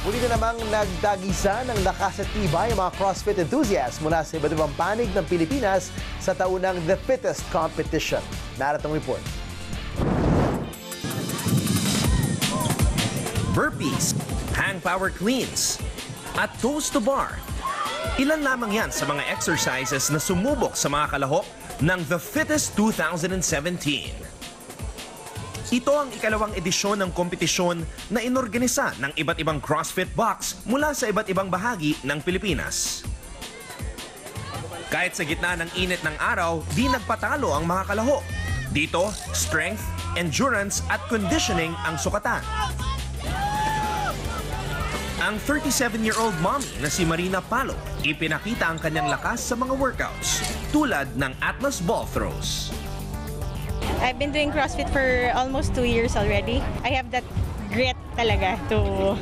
Muli na namang nagdagisa ng lakas at tibay ang mga CrossFit enthusiasts mula sa iba't ibang panig ng Pilipinas sa taunang The Fittest Competition. Naratong report. Burpees, hang power cleans, at toes to bar. Ilan lamang yan sa mga exercises na sumubok sa mga kalahok ng The Fittest 2017. Ito ang ikalawang edisyon ng kompetisyon na inorganisa ng iba't ibang CrossFit box mula sa iba't ibang bahagi ng Pilipinas. Kahit sa gitna ng init ng araw, di nagpatalo ang mga kalahok. Dito, strength, endurance at conditioning ang sukatan. Ang 37-year-old mommy na si Marina Palo, ipinakita ang kanyang lakas sa mga workouts, tulad ng Atlas ball throws. I've been doing CrossFit for almost 2 years already. I have that grit talaga to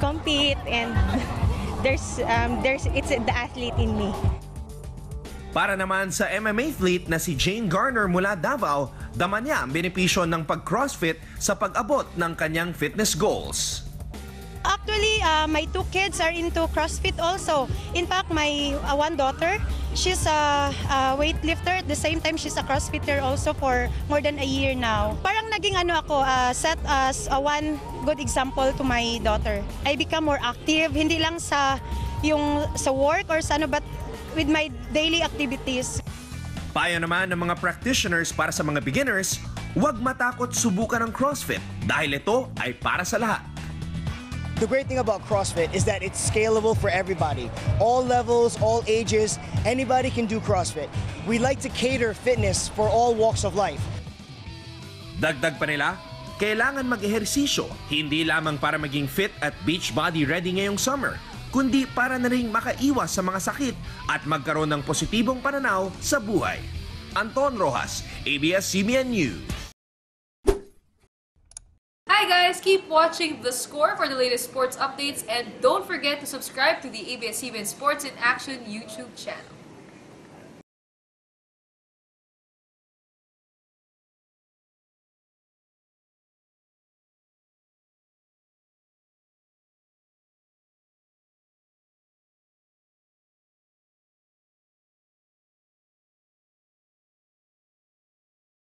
compete, and it's the athlete in me. Para naman sa MMA fleet na si Jane Garner mula Davao, dama niya ang benepisyo ng pag-CrossFit sa pag-abot ng kanyang fitness goals. Actually, my 2 kids are into CrossFit also. In fact, my one daughter, she's a weightlifter. At the same time, she's a CrossFitter also for more than a year now. Parang naging set as one good example to my daughter. I become more active, hindi lang sa work or sa but with my daily activities. Payo naman ng mga practitioners para sa mga beginners, huwag matakot subukan ng CrossFit dahil ito ay para sa lahat. The great thing about CrossFit is that it's scalable for everybody. All levels, all ages, anybody can do CrossFit. We like to cater fitness for all walks of life. Dagdag pa nila, kailangan mag-ehersisyo, hindi lamang para maging fit at beach body ready ngayong summer, kundi para na rin makaiwas sa mga sakit at magkaroon ng positibong pananaw sa buhay. Anton Rojas, ABS-CBN News. Hi guys, keep watching The Score for the latest sports updates, and don't forget to subscribe to the ABS-CBN Sports in Action YouTube channel.